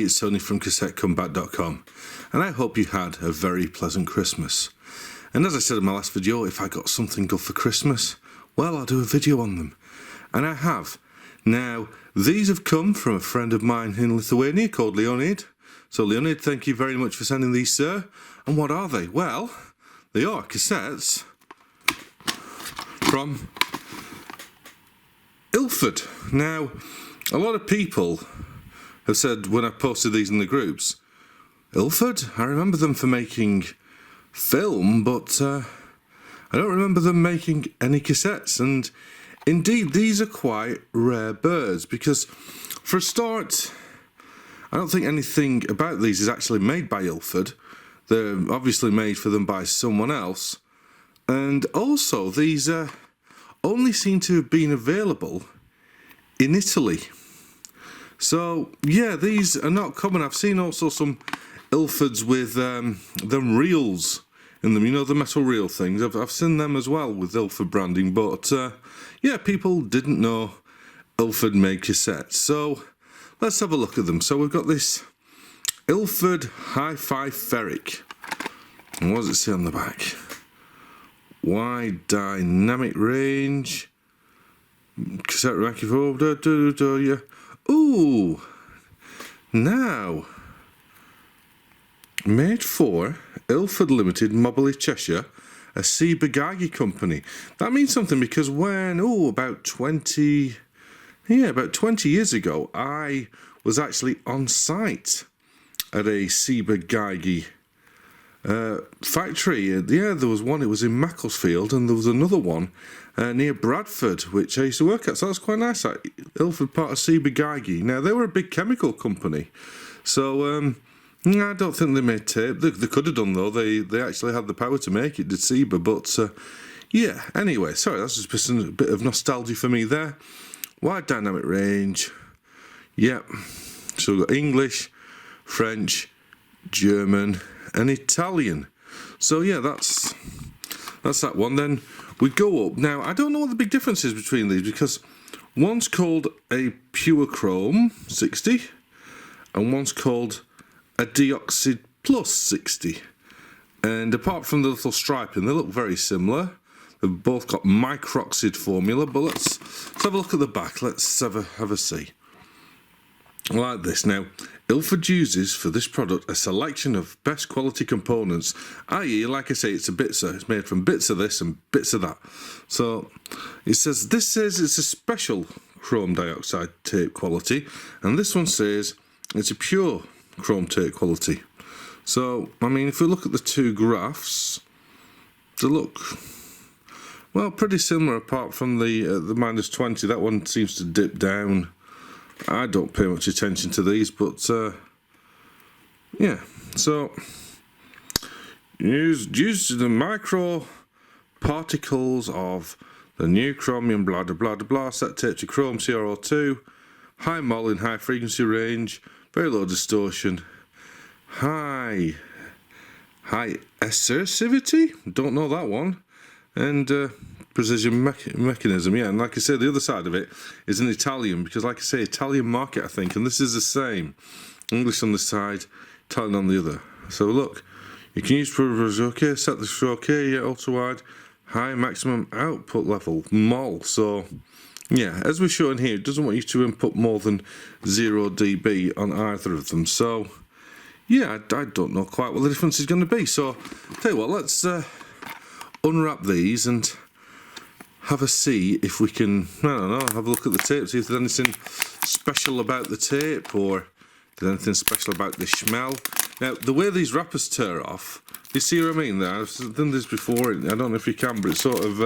it's Tony from CassetteComeback.com, and I hope you had a very pleasant Christmas. And as I said in my last video, if I got something good for Christmas, well, I'll do a video on them. And I have. Now, these have come from a friend of mine in Lithuania called Leonid. So Leonid, thank you very much for sending these, sir. And what are they? Well, they are cassettes from Ilford. Now, a lot of people have said when I posted these in the groups, Ilford? I remember them for making film, but I don't remember them making any cassettes. And indeed, these are quite rare birds because, for a start, I don't think anything about these is actually made by Ilford. They're obviously made for them by someone else. And also, these only seem to have been available in Italy. So, yeah, these are not common. I've seen also some Ilfords with them reels in them, you know, the metal reel things. I've seen them as well with Ilford branding, but yeah, people didn't know Ilford made cassettes. So, let's have a look at them. So, we've got this Ilford Hi-Fi Ferric. And what does it say on the back? Wide dynamic range. Cassette microphone. Yeah. Ooh. Now. Made for Ilford Limited, Mobley, Cheshire, a Ciba-Geigy company. That means something because when, about 20 years ago, I was actually on site at a Ciba-Geigy factory. Yeah, there was one, it was in Macclesfield, and there was another one near Bradford, which I used to work at, so that was quite nice. Ilford, part of Ciba-Geigy. Now, they were a big chemical company, so I don't think they made tape. They could have done, though. They actually had the power to make it, did Ciba, but yeah, anyway, sorry, that's just a bit of nostalgia for me there. Wide dynamic range, yep. So we've got English, French, German, and Italian. So yeah, that's that one. Then we go up. Now, I don't know what the big difference is between these because one's called a Pure Chrome 60 and one's called a Deoxide Plus 60. And apart from the little striping, they look very similar. They've both got microxide formula, but let's have a look at the back. Let's have a see. Like this. Now, Ilford uses for this product a selection of best quality components, i.e., like I say, it's a bitzer. It's made from bits of this and bits of that. So it says this says it's a special chrome dioxide tape quality, and this one says it's a pure chrome tape quality. So I mean, if we look at the two graphs, they look, well, pretty similar apart from the -20. That one seems to dip down. I don't pay much attention to these, but yeah. So use the micro particles of the new chromium blah blah blah blah set tape to chrome CrO2, high mol in high frequency range, very low distortion, high accessivity, don't know that one, and precision mechanism. Yeah, and like I say, the other side of it is in Italian, because like I say, Italian market, I think, and this is the same. English on this side, Italian on the other. So look, you can use for okay, set this for okay, yeah, ultra wide, high maximum output level, mol. So yeah, as we're showing here, it doesn't want you to input more than 0 dB on either of them. So yeah, I don't know quite what the difference is going to be. So tell you what, let's unwrap these and have a see if we can, I don't know, have a look at the tape, see if there's anything special about the tape or there's anything special about the smell. Now, the way these wrappers tear off, you see what I mean there? I've done this before, I don't know if you can, but it's sort of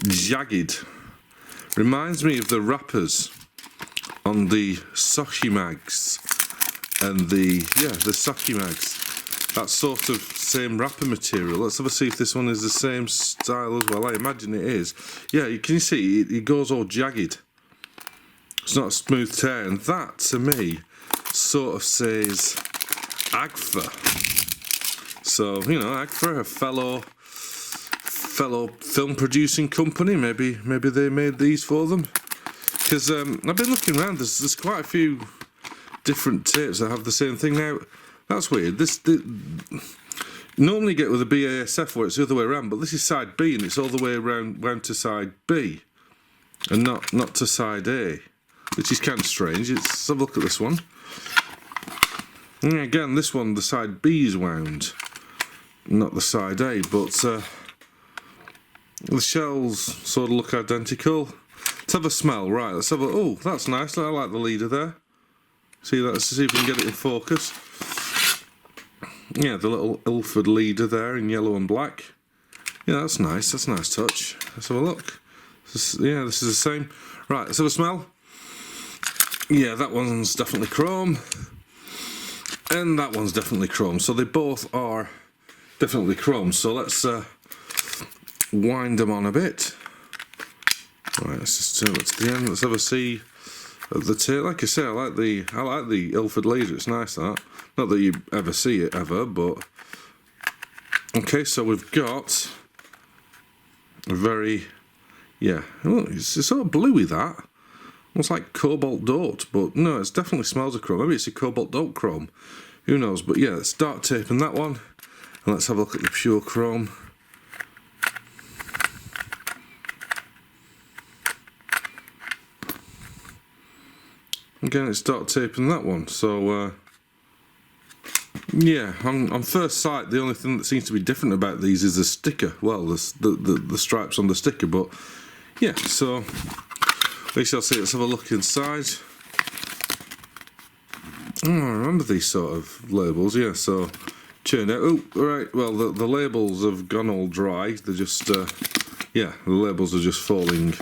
jagged. Reminds me of the wrappers on the Sochi mags and the Sochi mags. That sort of same wrapper material. Let's have a see if this one is the same style as well. I imagine it is. Yeah, can you see it goes all jagged. It's not a smooth tear, and that to me sort of says Agfa. So, you know, Agfa, a fellow film producing company, maybe they made these for them. Because I've been looking around, there's quite a few different tapes that have the same thing. Now, that's weird. Normally you get with a BASF where it's the other way around, but this is side B and it's all the way round to side B and not to side A, which is kind of strange. Let's have a look at this one. And again, this one, the side B is wound, not the side A, but the shells sort of look identical. Let's have a smell. Right, let's have a... Oh, that's nice. I like the leader there. See that? Let's see if we can get it in focus. Yeah, the little Ilford leader there in yellow and black. Yeah, that's nice. That's a nice touch. Let's have a look. Yeah, this is the same. Right, let's have a smell. Yeah, that one's definitely chrome. And that one's definitely chrome. So they both are definitely chrome. So let's wind them on a bit. Right, let's just turn it to the end. Let's have a see of the tape. Like I say, I like the Ilford leader. It's nice, that. Not that you ever see it ever, but okay. So we've got a very, yeah. Oh, it's sort of bluey, that. Almost like cobalt doped, but no, it definitely smells of chrome. Maybe it's a cobalt doped chrome. Who knows? But yeah, let's start taping that one, and let's have a look at the pure chrome. Again, let's start taping that one. So yeah, on first sight, the only thing that seems to be different about these is the sticker. Well, the stripes on the sticker, but yeah. So we shall see. Let's have a look inside. Oh, I remember these sort of labels. Yeah. So churn out. Oh, right. Well, the labels have gone all dry. They're just yeah, the labels are just falling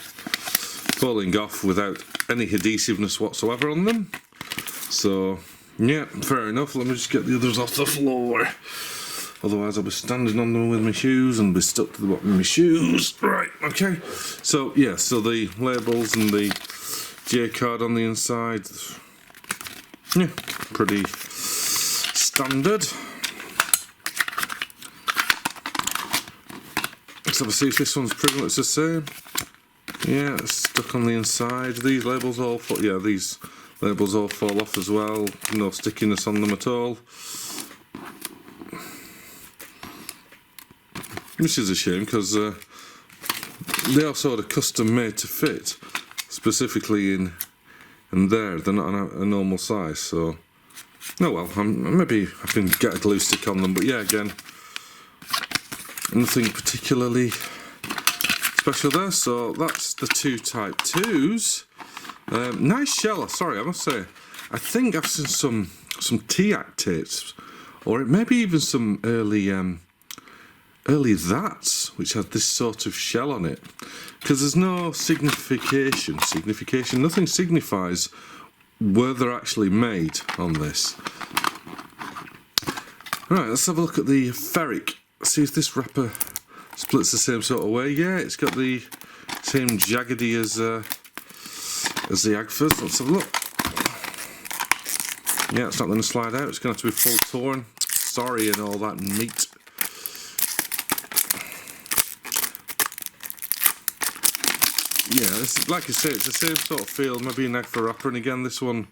off without any adhesiveness whatsoever on them. So yeah, fair enough. Let me just get the others off the floor. Otherwise I'll be standing on them with my shoes and be stuck to the bottom of my shoes. Right, okay. So yeah, so the labels and the J card on the inside, yeah, pretty standard. Let's have a see if this one's pretty much the same. Yeah, it's stuck on the inside. These labels all fall, yeah, these labels all fall off as well. No stickiness on them at all. Which is a shame, because they are sort of custom made to fit, specifically in there. They're not a normal size, so oh well. Maybe I can get a glue stick on them, but yeah, again, nothing particularly special there. So that's the two Type 2s. Nice shell. Sorry, I must say, I think I've seen some TAC tapes, or it may be even some early That's, which had this sort of shell on it, because there's no signification. Nothing signifies where they're actually made on this. Right, let's have a look at the Ferric. See if this wrapper splits the same sort of way. Yeah, it's got the same jaggedy as the Agford. Let's have a look. Yeah, it's not going to slide out. It's going to have to be full torn. Sorry, and all that meat. Yeah, this is, like I say, it's the same sort of feel. Maybe an Agford wrapper, and again, this one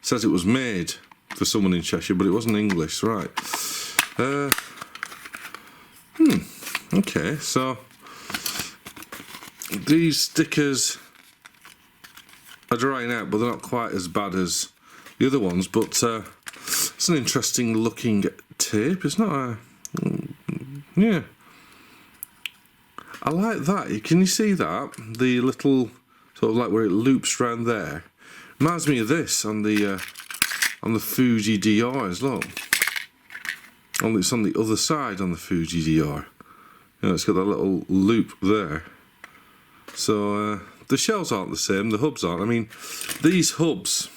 says it was made for someone in Cheshire, but it wasn't English, right? Okay, so these stickers are drying out, but they're not quite as bad as the other ones. But it's an interesting looking tape. It's not a... yeah. I like that. Can you see that? The little sort of like where it loops round there. Reminds me of this on the Fuji DRs. Look. Only it's on the other side on the Fuji DR. You know, it's got that little loop there. So the shells aren't the same. The hubs aren't. I mean, these hubs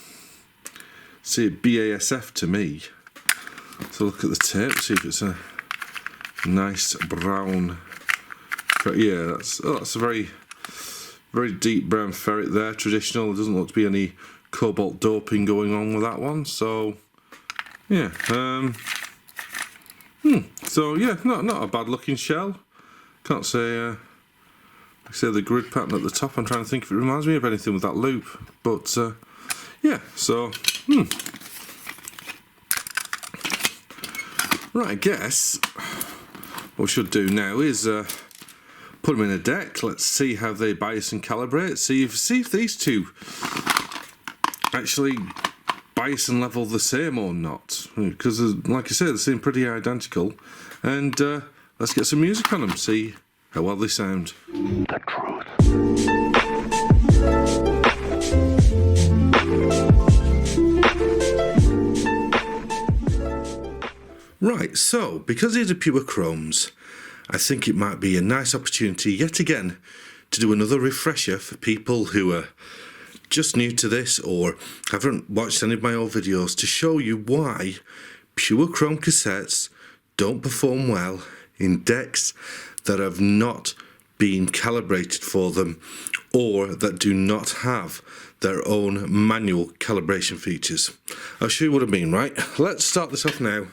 say BASF to me. So look at the tape. See if it's a nice brown. Yeah, that's a very deep brown ferret there. Traditional. There doesn't look to be any cobalt doping going on with that one. So yeah. So yeah, not a bad looking shell. Can't say. Like I say, the grid pattern at the top. I'm trying to think if it reminds me of anything with that loop. But yeah. So Right, I guess what we should do now is put them in a deck. Let's see how they bias and calibrate. See if these two actually bias and level the same or not. Because, like I said, they seem pretty identical. And let's get some music on them. See how well they sound. The truth. Right, so because these are pure chromes, I think it might be a nice opportunity yet again to do another refresher for people who are just new to this or haven't watched any of my old videos, to show you why pure chrome cassettes don't perform well in decks that have not been calibrated for them or that do not have their own manual calibration features. I'll show you what I mean, right? Let's start this off now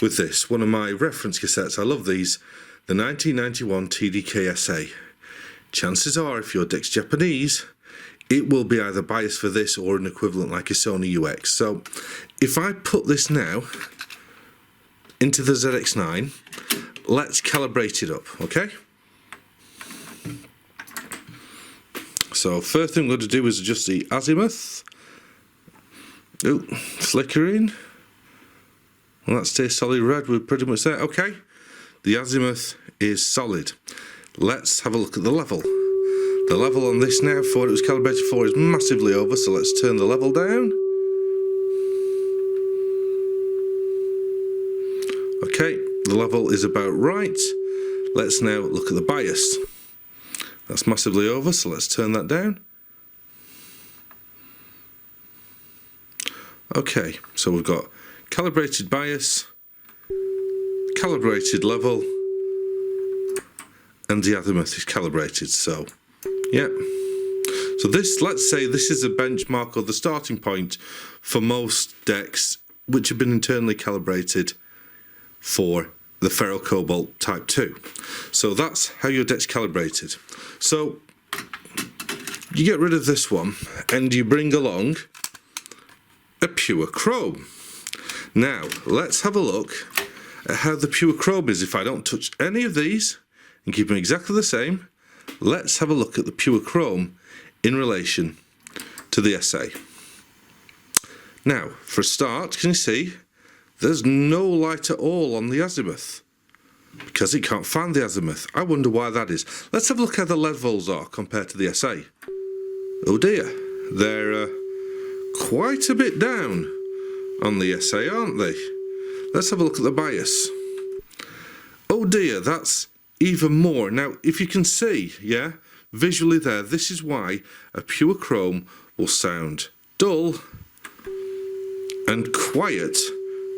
with this, one of my reference cassettes. I love these, the 1991 TDK SA. Chances are, if your deck's Japanese, it will be either biased for this or an equivalent like a Sony UX. So if I put this now into the ZX9, let's calibrate it up, okay? So first thing I'm going to do is adjust the azimuth. Oh, flickering. Well, that stays solid red, we're pretty much there. Okay, the azimuth is solid. Let's have a look at the level. The level on this now, for what it was calibrated for, is massively over, so let's turn the level down. Okay, the level is about right. Let's now look at the bias. That's massively over, so let's turn that down. Okay, so we've got calibrated bias, calibrated level, and the azimuth is calibrated. So yeah, so this, let's say this is a benchmark or the starting point for most decks which have been internally calibrated for the Ferric Cobalt Type 2. So that's how your deck's calibrated. So you get rid of this one and you bring along a pure chrome. Now, let's have a look at how the pure chrome is if I don't touch any of these and keep them exactly the same. Let's have a look at the pure chrome in relation to the SA. Now, for a start, can you see there's no light at all on the azimuth because it can't find the azimuth. I wonder why that is. Let's have a look how the levels are compared to the SA. Oh dear, they're quite a bit down on the SA, aren't they? Let's have a look at the bias. Oh dear, that's even more. Now, if you can see, yeah, visually there, this is why a pure chrome will sound dull and quiet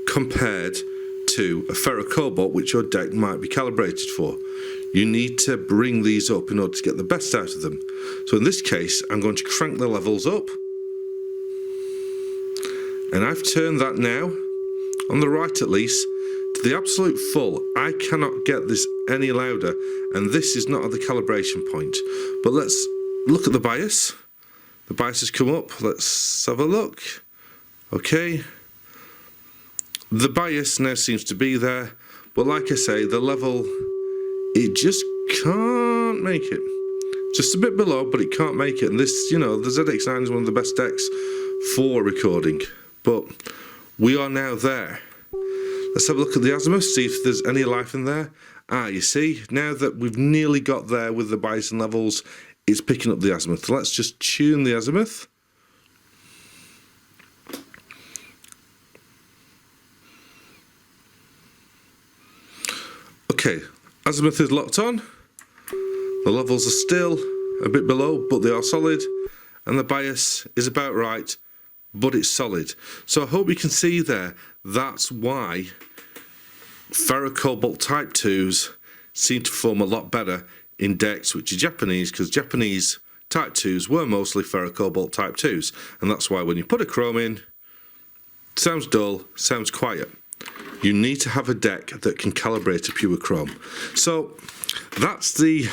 compared to a Ferric Cobalt, which your deck might be calibrated for. You need to bring these up in order to get the best out of them. So in this case, I'm going to crank the levels up. And I've turned that now, on the right at least, to the absolute full. I cannot get this any louder, and this is not at the calibration point. But let's look at the bias. The bias has come up. Let's have a look. Okay. The bias now seems to be there, but like I say, the level, it just can't make it. Just a bit below, but it can't make it. And this, you know, the ZX9 is one of the best decks for recording. But we are now there. Let's have a look at the azimuth, see if there's any life in there. Ah, you see, now that we've nearly got there with the bias and levels, it's picking up the azimuth. Let's just tune the azimuth. Okay, azimuth is locked on. The levels are still a bit below, but they are solid. And the bias is about right, but it's solid. So I hope you can see there, that's why Ferric Cobalt Type 2s seem to perform a lot better in decks which are Japanese, because Japanese Type 2s were mostly Ferric Cobalt Type 2s, and that's why when you put a chrome in, it sounds dull, sounds quiet. You need to have a deck that can calibrate a pure chrome. So that's the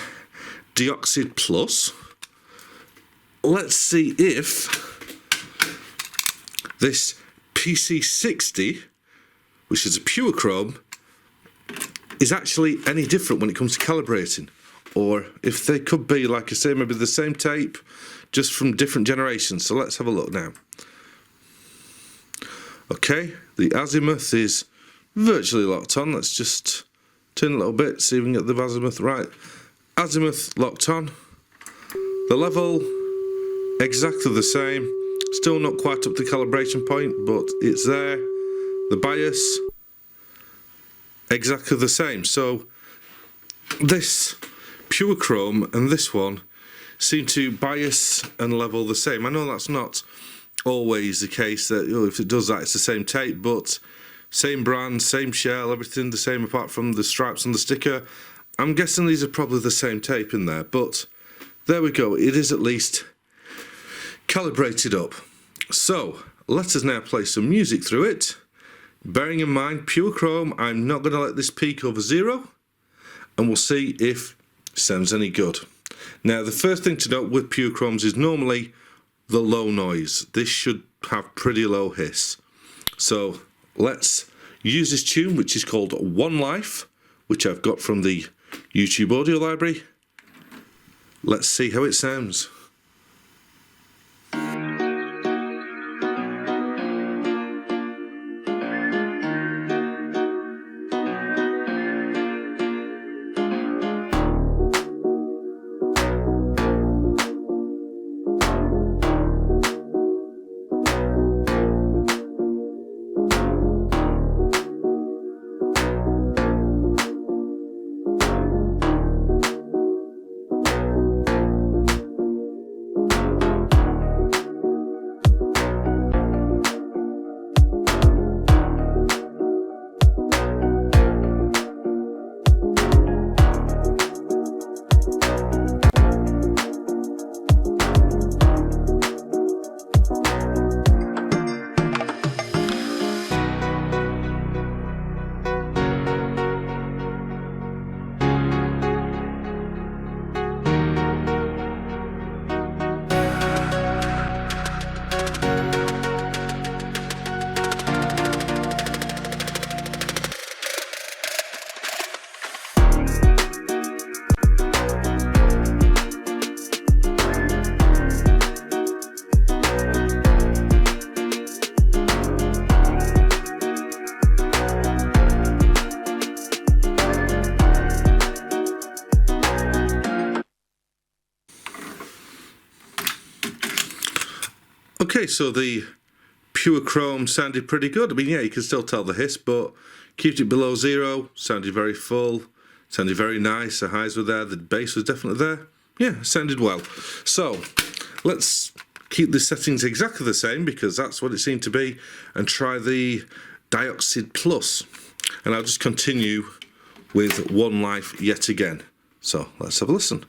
Deoxide Plus. Let's see if this PC60 which is a pure chrome, is actually any different when it comes to calibrating, or if they could be, like I say, maybe the same tape just from different generations. So let's have a look now. Okay, the azimuth is virtually locked on. Let's just turn a little bit, see if we can get the azimuth right. Azimuth locked on. The level exactly the same. Still not quite up to calibration point, but it's there. The bias exactly the same. So this pure chrome and this one seem to bias and level the same. I know that's not always the case, that if it does that it's the same tape, but same brand, same shell, everything the same apart from the stripes on the sticker. I'm guessing these are probably the same tape in there, but there we go, it is at least calibrated up. So let us now play some music through it. Bearing in mind, pure chrome, I'm not going to let this peak over 0, and we'll see if it sounds any good. Now, the first thing to note with pure chromes is normally the low noise. This should have pretty low hiss. So let's use this tune, which is called One Life, which I've got from the YouTube audio library. Let's see how it sounds. Okay, so the pure chrome sounded pretty good. I mean, yeah, you can still tell the hiss, but kept it below 0, sounded very full, sounded very nice, the highs were there, the bass was definitely there. Yeah, sounded well. So, let's keep the settings exactly the same, because that's what it seemed to be, and try the Dioxide Plus. And I'll just continue with One Life yet again. So, let's have a listen.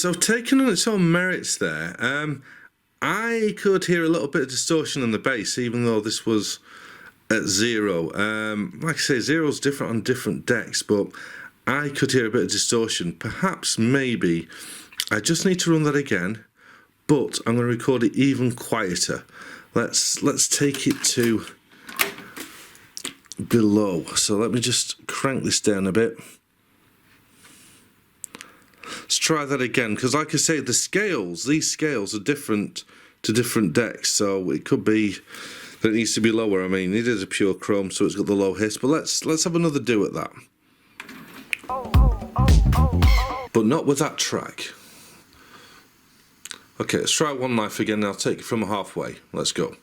So taken on its own merits there, I could hear a little bit of distortion in the bass, even though this was at 0. Like I say, 0's different on different decks, but I could hear a bit of distortion. Perhaps, maybe, I just need to run that again, but I'm going to record it even quieter. Let's take it to below. So let me just crank this down a bit. Let's try that again, because like I say, these scales are different to different decks, so it could be that it needs to be lower. I mean, it is a pure chrome, so it's got the low hiss, but let's have another do at that. But not with that track. Okay, let's try one knife again, and I'll take it from halfway. Let's go.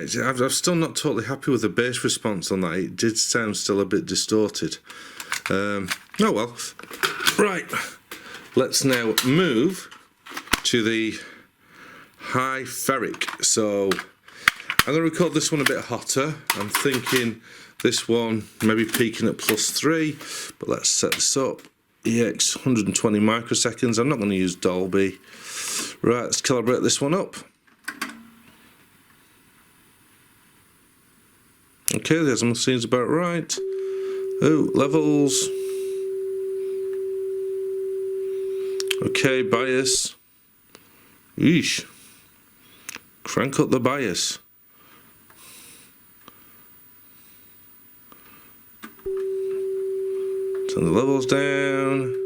Yeah, I'm still not totally happy with the bass response on that. It did sound still a bit distorted. Oh well. Right, let's now move to the high ferric. So I'm going to record this one a bit hotter. I'm thinking this one maybe peaking at +3, but let's set this up. EX 120 microseconds. I'm not going to use Dolby. Right, let's calibrate this one up. Okay, the azimuth seems about right. Oh, levels. Okay, bias. Eesh. Crank up the bias. Turn the levels down.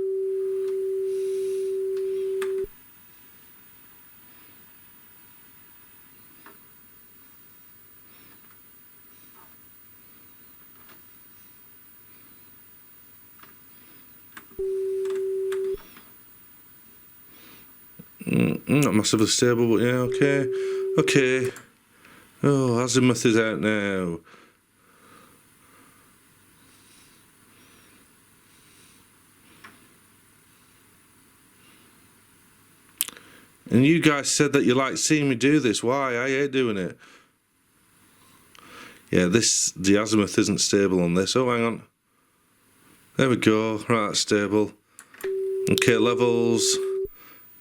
Not massively stable, but yeah, okay. Okay. Oh, azimuth is out now. And you guys said that you like seeing me do this. Why? I hate doing it. Yeah, the azimuth isn't stable on this. Oh, hang on. There we go. Right, that's stable. Okay, levels.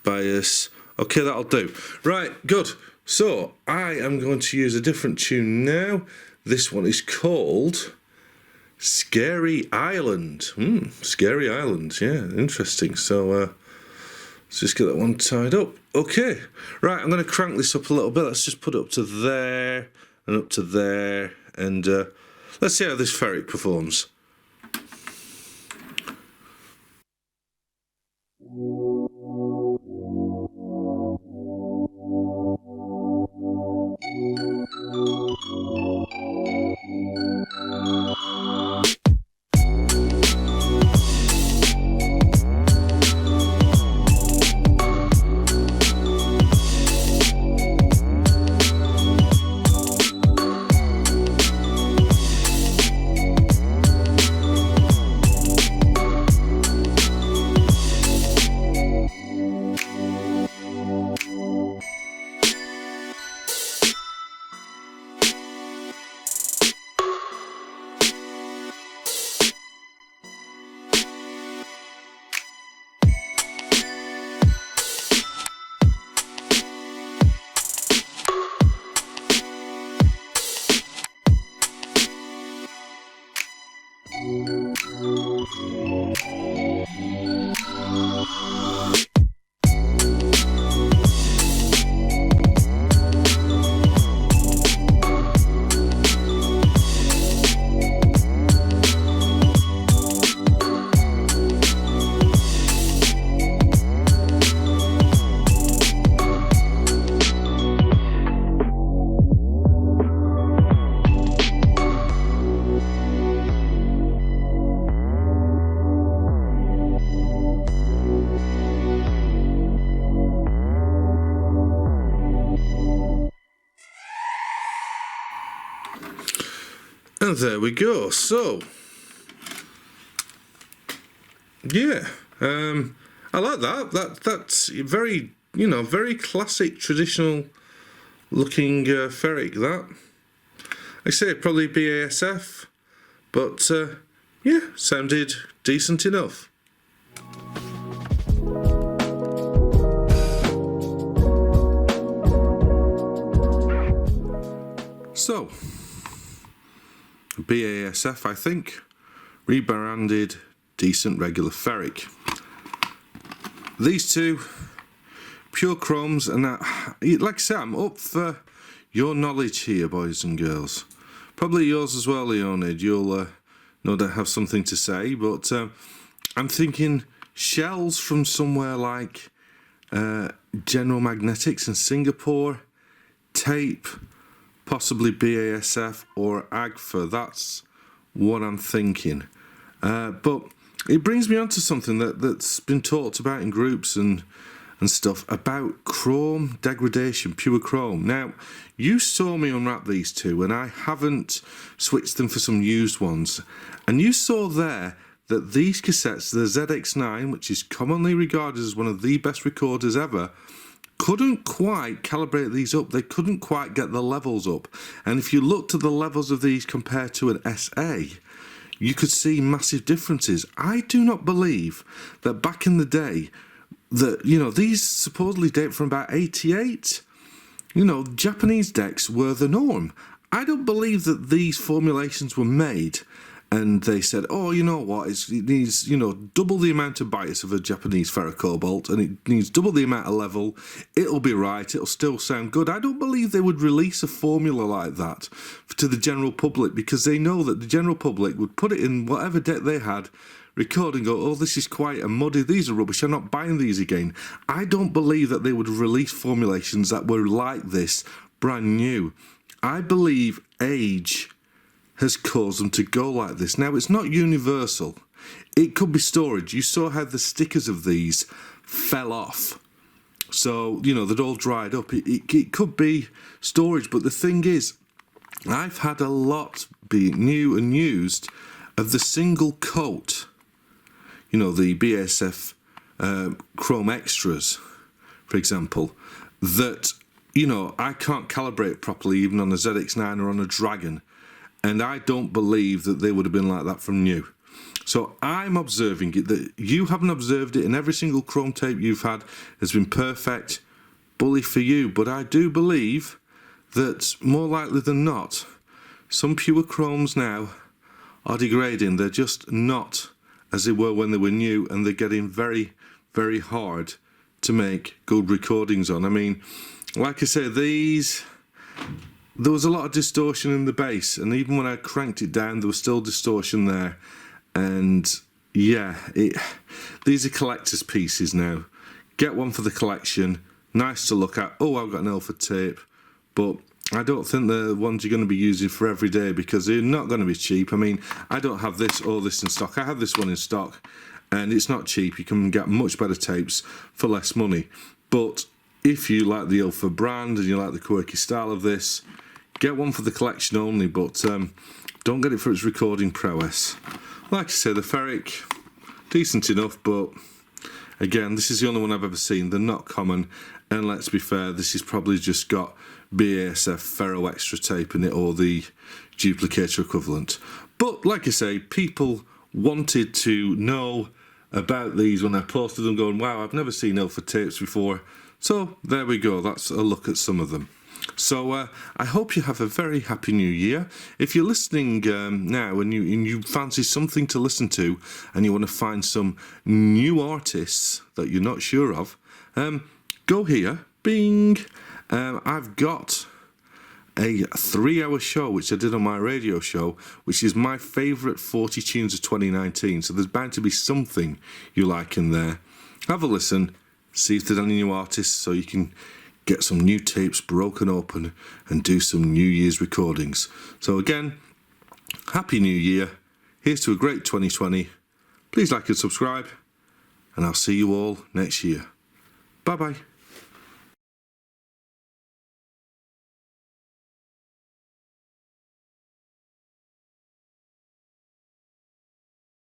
Bias. Okay, that'll do. Right, good. So, I am going to use a different tune now. This one is called Scary Island. Scary Island. Yeah, interesting. So, let's just get that one tied up. Okay. Right, I'm going to crank this up a little bit. Let's just put it up to there and up to there. And let's see how this ferric performs. And there we go. So, yeah, I like that. That's very, very classic, traditional looking Ferric. That I say probably BASF, but yeah, sounded decent enough. So, BASF, I think, rebranded decent regular Ferric. These two pure chromes, and like I say, I'm up for your knowledge here, boys and girls. Probably yours as well, Leonid. You'll no doubt have something to say, but I'm thinking shells from somewhere like General Magnetics in Singapore, tape, possibly BASF or AGFA. That's what I'm thinking. But it brings me on to something that's been talked about in groups and stuff about chrome degradation, pure chrome. Now, you saw me unwrap these two, and I haven't switched them for some used ones. And you saw there that these cassettes, the ZX9, which is commonly regarded as one of the best recorders ever, couldn't quite calibrate these up. They couldn't quite get the levels up. And if you looked at the levels of these compared to an SA, you could see massive differences. I do not believe that back in the day, that, these supposedly date from about 88. Japanese decks were the norm. I don't believe that these formulations were made and they said, oh, you know what, it needs, double the amount of bias of a Japanese ferrocobalt, and it needs double the amount of level, it'll be right, it'll still sound good. I don't believe they would release a formula like that to the general public, because they know that the general public would put it in whatever deck they had, record and go, oh, this is quite a muddy, these are rubbish, I'm not buying these again. I don't believe that they would release formulations that were like this, brand new. I believe age has caused them to go like this. Now, it's not universal. It could be storage. You saw how the stickers of these fell off. So, they'd all dried up. It could be storage, but the thing is, I've had a lot be new and used of the single coat, the BASF Chrome Extras, for example, that, I can't calibrate properly even on a ZX9 or on a Dragon. And I don't believe that they would have been like that from new. So I'm observing it, that you haven't observed it, and every single chrome tape you've had has been perfect. Bully for you. But I do believe that more likely than not, some pure chromes now are degrading. They're just not as they were when they were new, and they're getting very, very hard to make good recordings on. I mean, like I say, there was a lot of distortion in the bass, and even when I cranked it down, there was still distortion there. And yeah, these are collector's pieces now. Get one for the collection. Nice to look at. Oh, I've got an Ilford tape, but I don't think they're the ones you're going to be using for every day, because they're not going to be cheap. I mean, I don't have this or this in stock. I have this one in stock, and it's not cheap. You can get much better tapes for less money. But if you like the Ilford brand and you like the quirky style of this, get one for the collection only, but don't get it for its recording prowess. Like I say, the Ferric, decent enough, but again, this is the only one I've ever seen. They're not common, and let's be fair, this has probably just got BASF Ferro Extra tape in it, or the duplicator equivalent. But like I say, people wanted to know about these when I posted them, going, wow, I've never seen Ilford tapes before. So there we go, that's a look at some of them. So I hope you have a very happy new year. If you're listening now and you fancy something to listen to, and you want to find some new artists that you're not sure of, go here, bing. I've got a 3-hour show which I did on my radio show, which is my favourite 40 tunes of 2019. So there's bound to be something you like in there. Have a listen, see if there's any new artists, so you can get some new tapes broken open and do some New Year's recordings. So again, Happy New Year. Here's to a great 2020. Please like and subscribe, and I'll see you all next year. Bye bye.